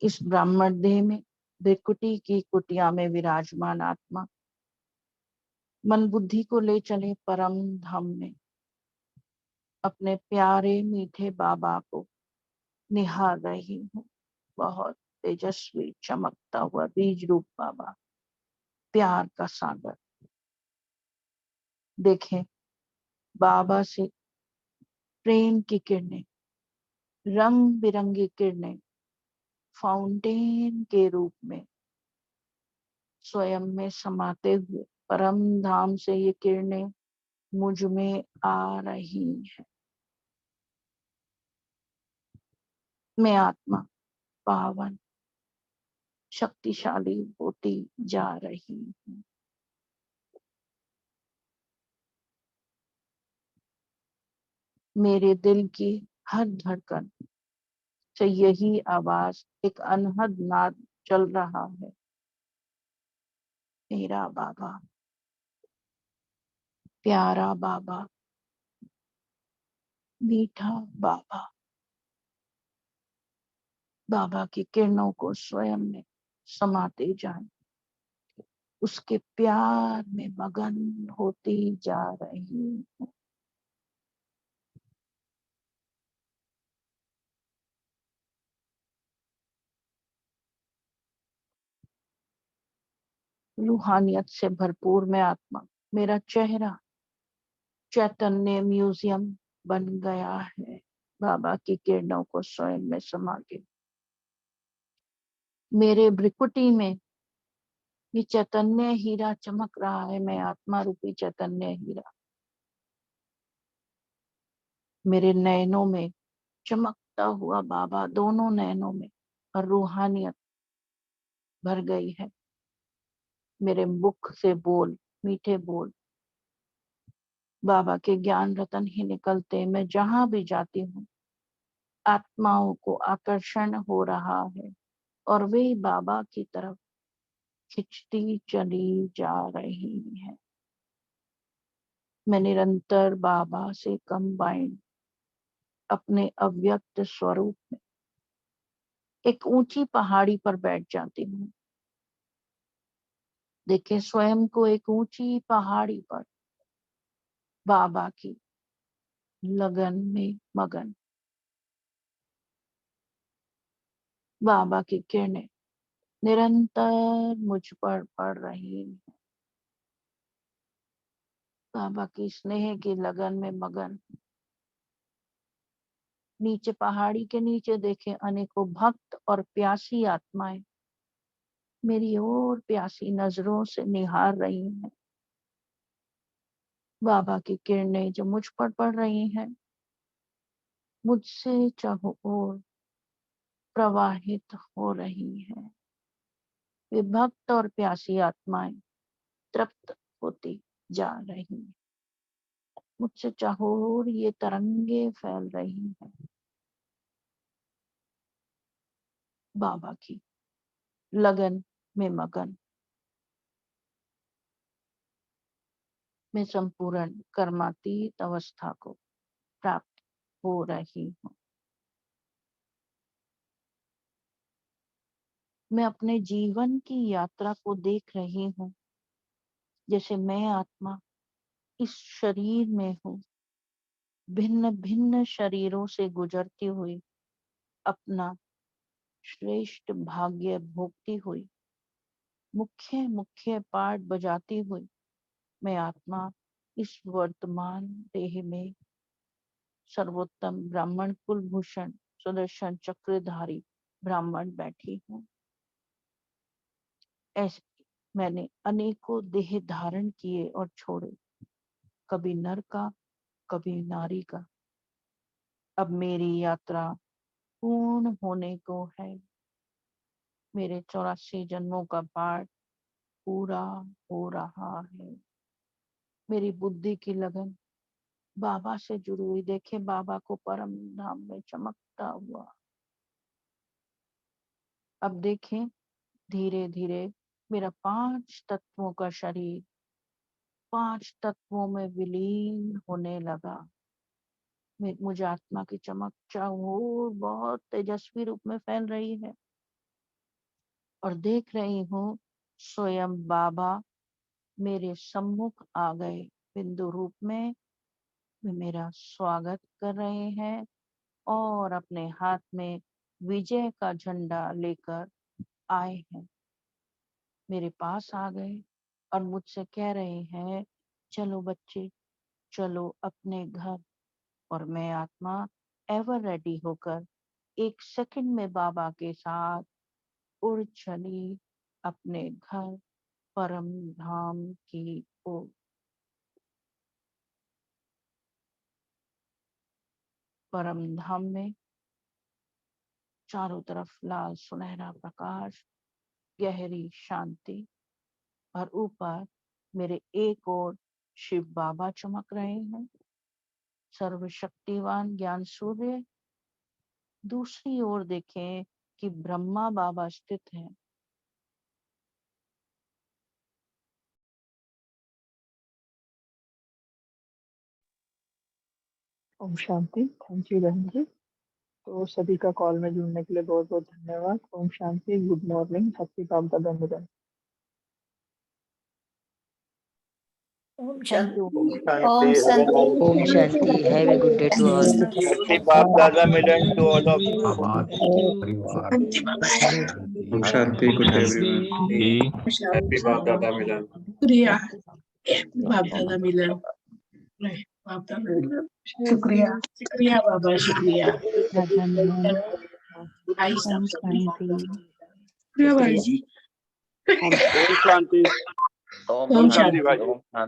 इस ब्राह्मण देह में भृकुटी की कुटिया में विराजमान आत्मा, मन बुद्धि को ले चले परम धाम में, अपने प्यारे मीठे बाबा को निहार रही हूँ। बहुत तेजस्वी चमकता हुआ बीज रूप बाबा, प्यार का सागर। देखें बाबा से प्रेम की किरणें, रंग बिरंगी किरणें फाउंटेन के रूप में स्वयं में समाते हुए परम धाम से ये किरणें मुझ में आ रही है। मैं आत्मा पावन शक्तिशाली होती जा रही हूँ। मेरे दिल की हर धड़कन से यही आवाज एक अनहद नाद चल रहा है। मेरा बाबा, प्यारा बाबा, मीठा बाबा, बाबा की किरणों को स्वयं में समाते जाएं, उसके प्यार में मगन होती जा रही हूँ। रूहानियत से भरपूर मैं आत्मा, मेरा चेहरा चैतन्य म्यूजियम बन गया है। बाबा की किरणों को स्वयं में समा के मेरे भ्रिकुटी में ये चैतन्य हीरा चमक रहा है। मैं आत्मा रूपी चैतन्य हीरा मेरे नयनों में चमकता हुआ बाबा, दोनों नयनों में और रूहानियत भर गई है। मेरे मुख से बोल, मीठे बोल बाबा के ज्ञान रतन ही निकलते। मैं जहां भी जाती हूँ आत्माओं को आकर्षण हो रहा है और वे बाबा की तरफ खिंचती चली जा रही है। मैं निरंतर बाबा से कंबाइंड अपने अव्यक्त स्वरूप में एक ऊंची पहाड़ी पर बैठ जाती हूँ। देखे स्वयं को एक ऊंची पहाड़ी पर बाबा की लगन में मगन। बाबा की किरणें निरंतर मुझ पर पड़ रही है। बाबा की स्नेह की लगन में मगन। नीचे पहाड़ी के नीचे देखे अनेकों भक्त और प्यासी आत्माएं मेरी ओर प्यासी नजरों से निहार रही हैं। बाबा की किरणें जो मुझ पर पड़ रही हैं मुझसे चाहो ओर प्रवाहित हो रही है। वे भक्त और प्यासी आत्माएं तृप्त होती जा रही हैं। मुझसे चाहो ओर ये तरंगे फैल रही हैं। बाबा की लगन में मगन में संपूर्ण कर्मातीत अवस्था को प्राप्त हो रही हूँ। मैं अपने जीवन की यात्रा को देख रही हूँ जैसे मैं आत्मा इस शरीर में हूँ, भिन्न भिन्न शरीरों से गुजरती हुई अपना श्रेष्ठ भाग्य भोगती हुई मुख्य मुख्य पाठ बजाती हुई मैं आत्मा इस वर्तमान देह में सर्वोत्तम ब्राह्मण कुलभूषण सुदर्शन चक्रधारी ब्राह्मण बैठी हूँ। ऐसे मैंने अनेकों देह धारण किए और छोड़े, कभी नर का कभी नारी का। अब मेरी यात्रा पूर्ण होने को है। मेरे 84 जन्मों का पाठ पूरा हो रहा है। मेरी बुद्धि की लगन बाबा से जुड़ी हुई। देखे बाबा को परम धाम में चमकता हुआ। अब देखें धीरे धीरे मेरा 5 तत्वों का शरीर 5 तत्वों में विलीन होने लगा। मुझे आत्मा की चमक चारों ओर बहुत तेजस्वी रूप में फैल रही है और देख रही हूँ स्वयं बाबा मेरे सम्मुख आ गए बिंदु रूप में। वे मेरा स्वागत कर रहे हैं और अपने हाथ में विजय का झंडा लेकर आए हैं। मेरे पास आ गए और मुझसे कह रहे हैं चलो बच्चे चलो अपने घर। और मैं आत्मा एवर रेडी होकर एक सेकंड में बाबा के साथ उड़ चली अपने घर परम धाम की ओर। परम धाम में चारों तरफ लाल सुनहरा प्रकाश, गहरी शांति, और ऊपर मेरे एक ओर शिव बाबा चमक रहे हैं, सर्वशक्तिवान ज्ञान सूर्य। दूसरी ओर देखें कि ब्रह्मा बाबा स्थित हैं। ओम शांति। थैंक यू बहन जी। तो सभी का कॉल में जुड़ने के लिए बहुत बहुत धन्यवाद। ओम शांति। Good morning. Happy Bap Dada मिलन। ओम थैंक यू। ओम शांति। ओम शांति। Have a good day to all. Happy Bap Dada मिलन टू ऑल ऑफ यू। ओम शांति। Good day everyone. Happy Bap Dada मिलन। शुक्रिया बाप दादा मिलन। बाप दादा मिलन। शुक्रिया शुक्रिया बाबा, शुक्रिया भाई साहब, शुक्रिया भाई जी। ओम शांति। ओम शांति। भाई।